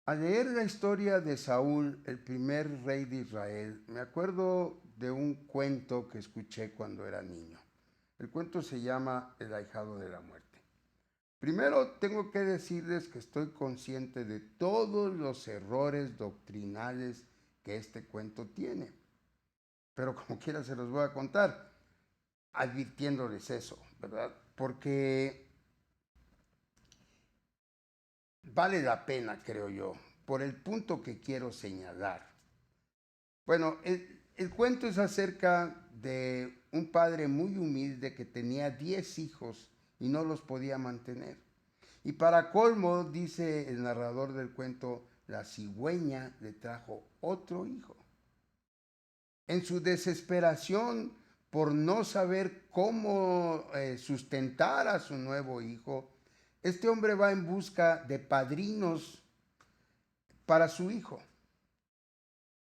Al leer la historia de Saúl, el primer rey de Israel, me acuerdo de un cuento que escuché cuando era niño. El cuento se llama El ahijado de la muerte. Primero tengo que decirles que estoy consciente de todos los errores doctrinales que este cuento tiene. Pero como quiera se los voy a contar, advirtiéndoles eso, ¿verdad? Porque vale la pena, creo yo, por el punto que quiero señalar. Bueno, el cuento es acerca de un padre muy humilde que tenía 10 hijos y no los podía mantener. Y para colmo, dice el narrador del cuento, la cigüeña le trajo otro hijo. En su desesperación por no saber cómo sustentar a su nuevo hijo, este hombre va en busca de padrinos para su hijo.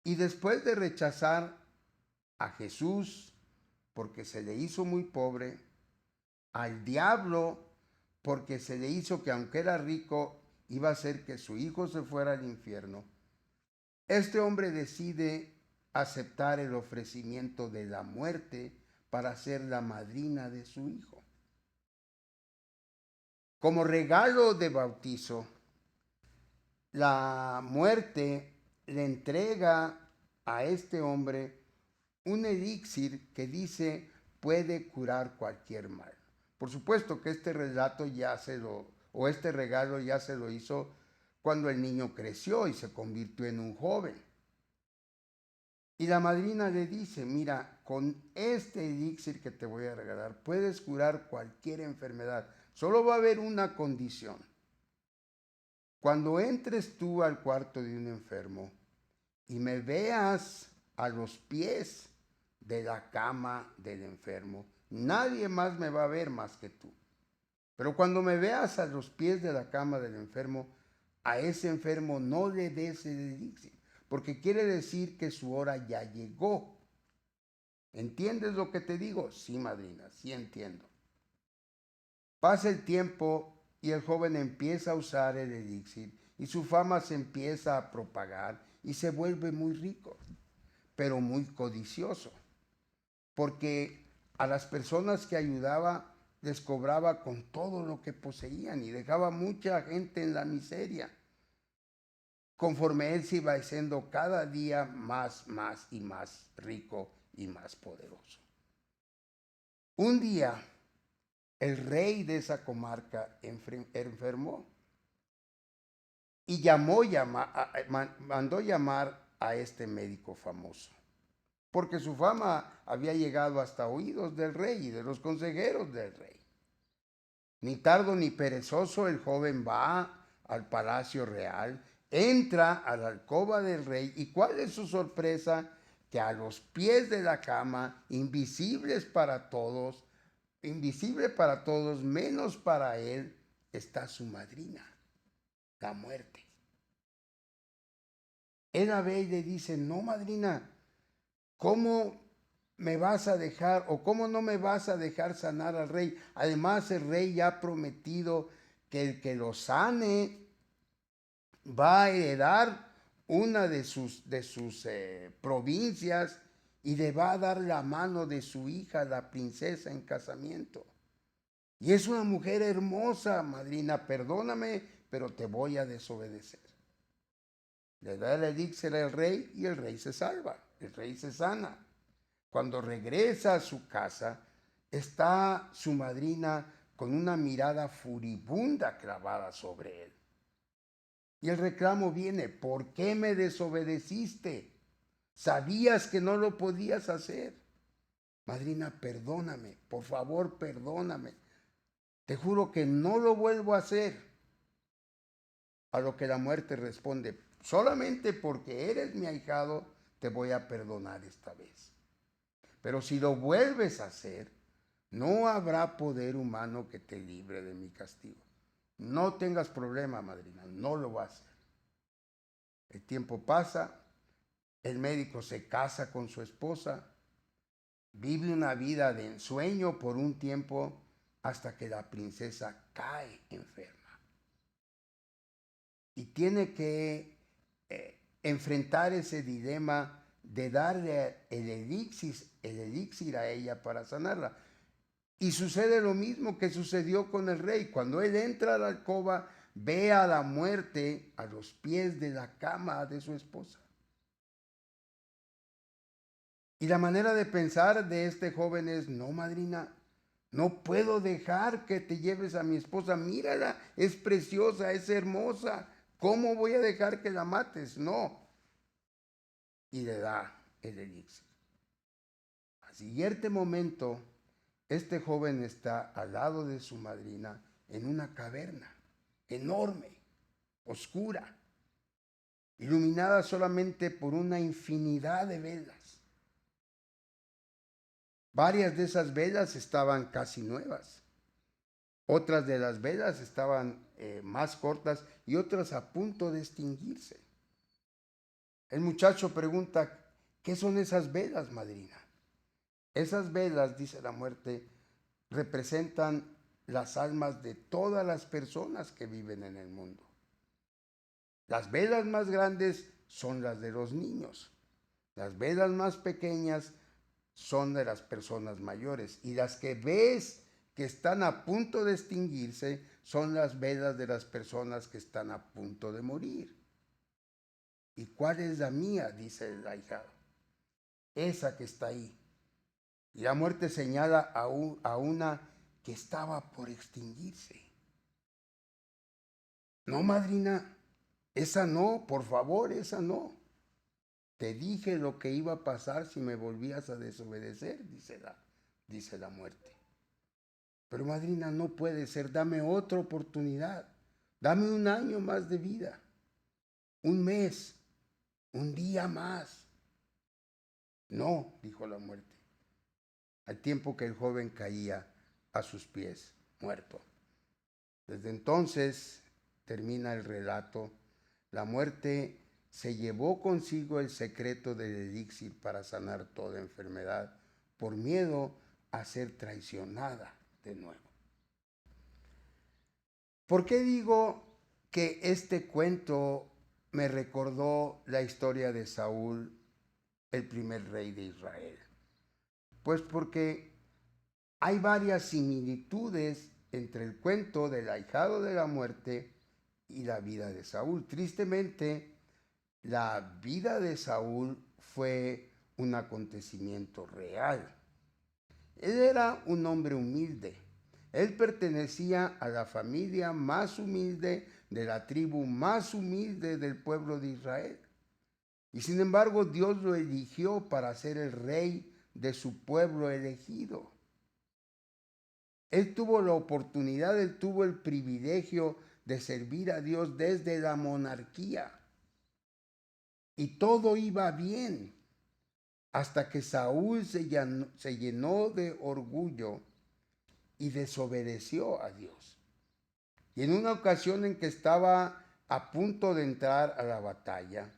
Y después de rechazar a Jesús porque se le hizo muy pobre, al diablo porque se le hizo que aunque era rico iba a hacer que su hijo se fuera al infierno, este hombre decide aceptar el ofrecimiento de la muerte para ser la madrina de su hijo. Como regalo de bautizo, la muerte le entrega a este hombre un elixir que dice puede curar cualquier mal. Por supuesto que este relato ya se lo, o este regalo ya se lo hizo cuando el niño creció y se convirtió en un joven. Y la madrina le dice, mira, con este elixir que te voy a regalar puedes curar cualquier enfermedad. Solo va a haber una condición. Cuando entres tú al cuarto de un enfermo y me veas a los pies de la cama del enfermo, nadie más me va a ver más que tú. Pero cuando me veas a los pies de la cama del enfermo, a ese enfermo no le des el elixir, porque quiere decir que su hora ya llegó. ¿Entiendes lo que te digo? Sí, madrina, sí entiendo. Pasa el tiempo y el joven empieza a usar el elixir y su fama se empieza a propagar y se vuelve muy rico, pero muy codicioso, porque a las personas que ayudaba les cobraba con todo lo que poseían y dejaba mucha gente en la miseria. Conforme él se iba haciendo cada día más y más rico y más poderoso. Un día, el rey de esa comarca enfermó y mandó llamar a este médico famoso, porque su fama había llegado hasta oídos del rey y de los consejeros del rey. Ni tardo ni perezoso, el joven va al palacio real, entra a la alcoba del rey y ¿cuál es su sorpresa? Que a los pies de la cama, invisible para todos, menos para él, está su madrina, la muerte. Él la ve y le dice, no, madrina, ¿cómo me vas a dejar o cómo no me vas a dejar sanar al rey? Además, el rey ya ha prometido que el que lo sane va a heredar una de sus provincias y le va a dar la mano de su hija, la princesa, en casamiento. Y es una mujer hermosa, madrina, perdóname, pero te voy a desobedecer. Le da el elixir al rey y el rey se salva, el rey se sana. Cuando regresa a su casa, está su madrina con una mirada furibunda clavada sobre él. Y el reclamo viene, ¿por qué me desobedeciste? Sabías que no lo podías hacer. Madrina, perdóname, por favor, perdóname. Te juro que no lo vuelvo a hacer. A lo que la muerte responde, solamente porque eres mi ahijado, te voy a perdonar esta vez. Pero si lo vuelves a hacer, no habrá poder humano que te libre de mi castigo. No tengas problema, madrina, no lo va a hacer. El tiempo pasa, el médico se casa con su esposa, vive una vida de ensueño por un tiempo hasta que la princesa cae enferma. Y tiene que enfrentar ese dilema de darle el elixir a ella para sanarla. Y sucede lo mismo que sucedió con el rey. Cuando él entra a la alcoba, ve a la muerte a los pies de la cama de su esposa. Y la manera de pensar de este joven es: no, madrina, no puedo dejar que te lleves a mi esposa. Mírala, es preciosa, es hermosa. ¿Cómo voy a dejar que la mates? No. Y le da el elixir. Al siguiente momento, este joven está al lado de su madrina en una caverna enorme, oscura, iluminada solamente por una infinidad de velas. Varias de esas velas estaban casi nuevas. Otras de las velas estaban más cortas y otras a punto de extinguirse. El muchacho pregunta: ¿qué son esas velas, madrina? Esas velas, dice la muerte, representan las almas de todas las personas que viven en el mundo. Las velas más grandes son las de los niños. Las velas más pequeñas son de las personas mayores. Y las que ves que están a punto de extinguirse son las velas de las personas que están a punto de morir. ¿Y cuál es la mía?, dice el ahijado. Esa que está ahí. Y la muerte señala a una que estaba por extinguirse. No, madrina, esa no, por favor, esa no. Te dije lo que iba a pasar si me volvías a desobedecer, dice la muerte. Pero, madrina, no puede ser, dame otra oportunidad. Dame un año más de vida, un mes, un día más. No, dijo la muerte, al tiempo que el joven caía a sus pies, muerto. Desde entonces, termina el relato, la muerte se llevó consigo el secreto del elixir para sanar toda enfermedad, por miedo a ser traicionada de nuevo. ¿Por qué digo que este cuento me recordó la historia de Saúl, el primer rey de Israel? Pues porque hay varias similitudes entre el cuento del ahijado de la muerte y la vida de Saúl. Tristemente, la vida de Saúl fue un acontecimiento real. Él era un hombre humilde. Él pertenecía a la familia más humilde, de la tribu más humilde del pueblo de Israel. Y sin embargo, Dios lo eligió para ser el rey de su pueblo elegido. Él tuvo la oportunidad, él tuvo el privilegio de servir a Dios desde la monarquía. Y todo iba bien hasta que Saúl se llenó de orgullo y desobedeció a Dios. Y en una ocasión en que estaba a punto de entrar a la batalla,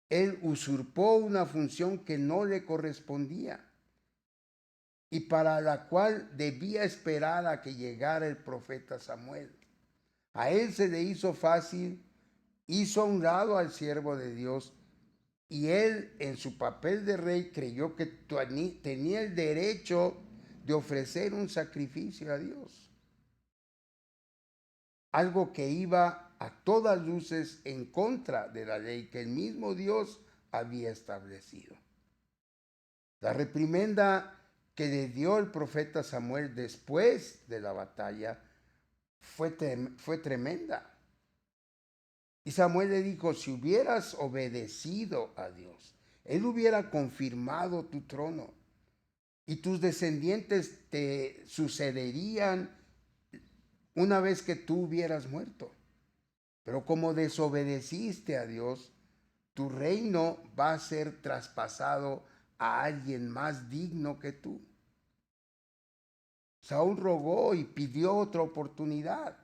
él usurpó una función que no le correspondía y para la cual debía esperar a que llegara el profeta Samuel. A él se le hizo fácil, hizo a un lado al siervo de Dios, y él, en su papel de rey, creyó que tenía el derecho de ofrecer un sacrificio a Dios. Algo que iba a todas luces en contra de la ley que el mismo Dios había establecido. La reprimenda que le dio el profeta Samuel después de la batalla fue tremenda. Y Samuel le dijo: si hubieras obedecido a Dios, Él hubiera confirmado tu trono y tus descendientes te sucederían una vez que tú hubieras muerto. Pero como desobedeciste a Dios, tu reino va a ser traspasado a alguien más digno que tú. Saúl rogó y pidió otra oportunidad.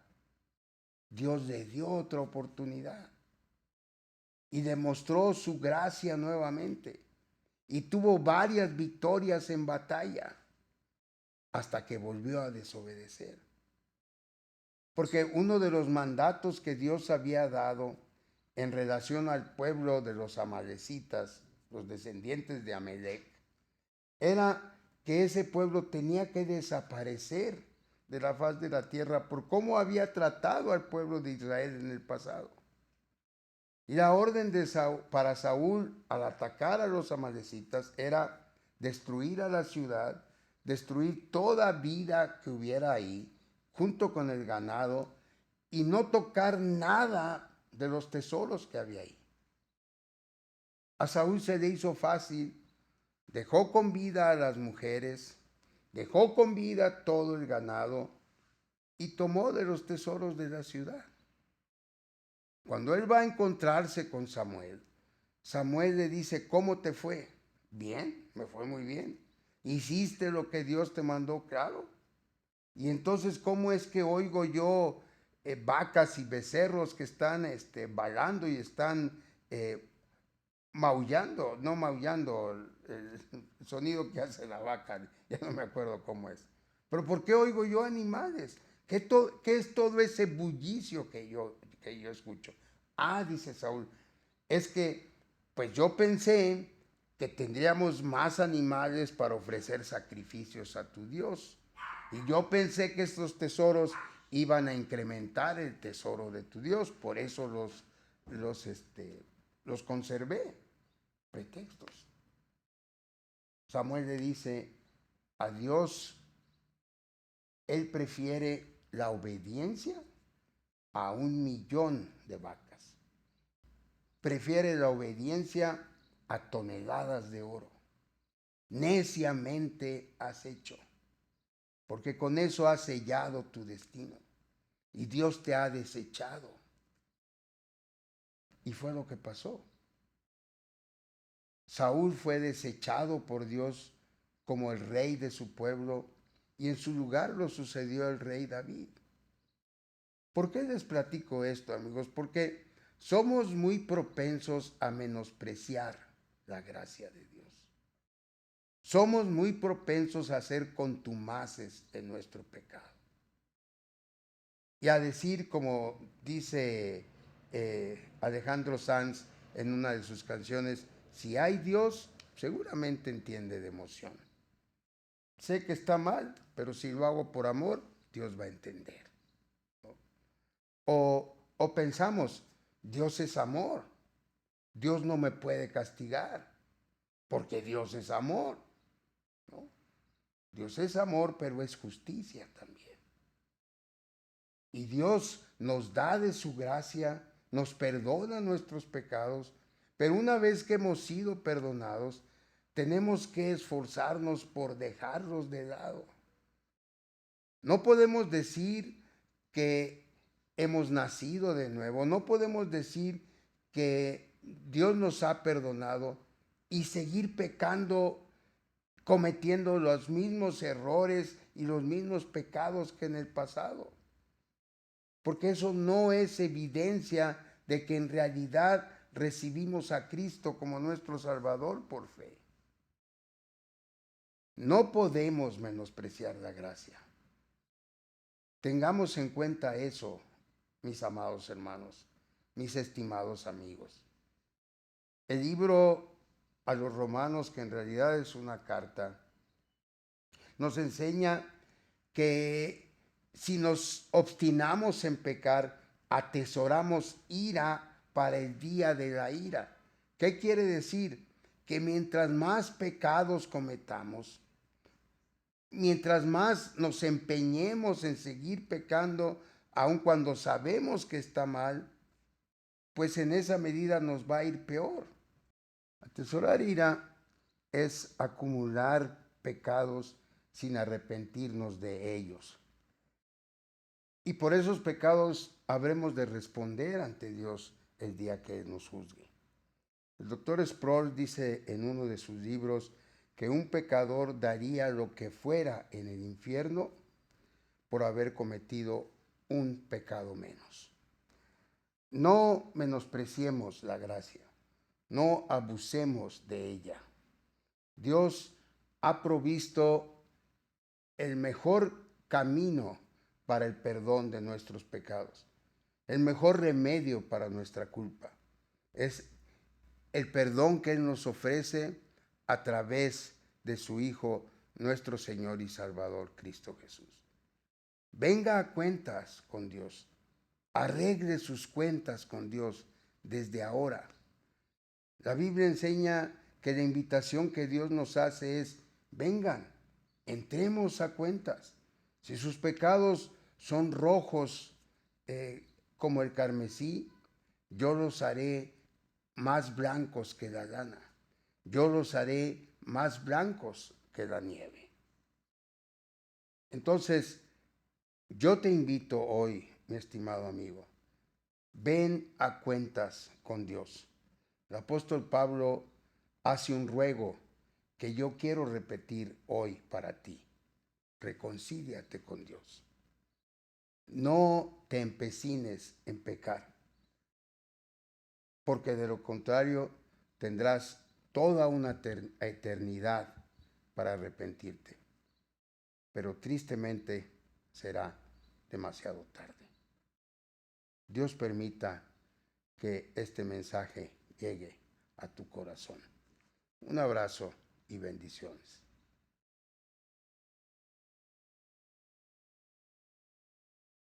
Dios le dio otra oportunidad y demostró su gracia nuevamente y tuvo varias victorias en batalla hasta que volvió a desobedecer. Porque uno de los mandatos que Dios había dado en relación al pueblo de los amalecitas, los descendientes de Amalec, era que ese pueblo tenía que desaparecer de la faz de la tierra por cómo había tratado al pueblo de Israel en el pasado. Y la orden para Saúl al atacar a los amalecitas era destruir a la ciudad, destruir toda vida que hubiera ahí, junto con el ganado, y no tocar nada de los tesoros que había ahí. A Saúl se le hizo fácil, dejó con vida a las mujeres, dejó con vida todo el ganado y tomó de los tesoros de la ciudad. Cuando él va a encontrarse con Samuel, Samuel le dice, ¿cómo te fue? Bien, me fue muy bien. ¿Hiciste lo que Dios te mandó? Claro. Y entonces, ¿cómo es que oigo yo vacas y becerros que están bailando y están maullando? No maullando, el sonido que hace la vaca, ya no me acuerdo cómo es. Pero ¿por qué oigo yo animales? ¿Qué es todo ese bullicio que yo escucho? Ah, dice Saúl, es que pues yo pensé que tendríamos más animales para ofrecer sacrificios a tu Dios. Y yo pensé que estos tesoros iban a incrementar el tesoro de tu Dios, por eso los conservé. Pretextos. Samuel le dice a Dios, él prefiere la obediencia a 1,000,000 de vacas. Prefiere la obediencia a toneladas de oro. Neciamente has hecho, porque con eso has sellado tu destino y Dios te ha desechado. Y fue lo que pasó. Saúl fue desechado por Dios como el rey de su pueblo y en su lugar lo sucedió el rey David. ¿Por qué les platico esto, amigos? Porque somos muy propensos a menospreciar la gracia de Dios. Somos muy propensos a ser contumaces en nuestro pecado. Y a decir, como dice Alejandro Sanz en una de sus canciones, si hay Dios, seguramente entiende de emoción. Sé que está mal, pero si lo hago por amor, Dios va a entender. ¿No? O pensamos, Dios es amor, Dios no me puede castigar, porque Dios es amor. ¿No? Dios es amor, pero es justicia también. Y Dios nos da de su gracia, nos perdona nuestros pecados, pero una vez que hemos sido perdonados, tenemos que esforzarnos por dejarlos de lado. No podemos decir que hemos nacido de nuevo, no podemos decir que Dios nos ha perdonado y seguir pecando, cometiendo los mismos errores y los mismos pecados que en el pasado. Porque eso no es evidencia de que en realidad recibimos a Cristo como nuestro Salvador por fe. No podemos menospreciar la gracia. Tengamos en cuenta eso, mis amados hermanos, mis estimados amigos. El libro a los Romanos, que en realidad es una carta, nos enseña que si nos obstinamos en pecar, atesoramos ira para el día de la ira. ¿Qué quiere decir? Que mientras más pecados cometamos, mientras más nos empeñemos en seguir pecando, aun cuando sabemos que está mal, pues en esa medida nos va a ir peor. Atesorar ira es acumular pecados sin arrepentirnos de ellos. Y por esos pecados habremos de responder ante Dios el día que nos juzgue. El doctor Sproul dice en uno de sus libros que un pecador daría lo que fuera en el infierno por haber cometido un pecado menos. No menospreciemos la gracia, no abusemos de ella. Dios ha provisto el mejor camino para el perdón de nuestros pecados, el mejor remedio para nuestra culpa. Es el perdón que Él nos ofrece a través de su Hijo, nuestro Señor y Salvador, Cristo Jesús. Venga a cuentas con Dios. Arregle sus cuentas con Dios desde ahora. La Biblia enseña que la invitación que Dios nos hace es: vengan, entremos a cuentas. Si sus pecados son rojos como el carmesí, yo los haré más blancos que la lana. Yo los haré más blancos que la nieve. Entonces, yo te invito hoy, mi estimado amigo, ven a cuentas con Dios. El apóstol Pablo hace un ruego que yo quiero repetir hoy para ti. Reconcíliate con Dios. No te empecines en pecar, porque de lo contrario tendrás toda una eternidad para arrepentirte. Pero tristemente será demasiado tarde. Dios permita que este mensaje llegue a tu corazón. Un abrazo y bendiciones.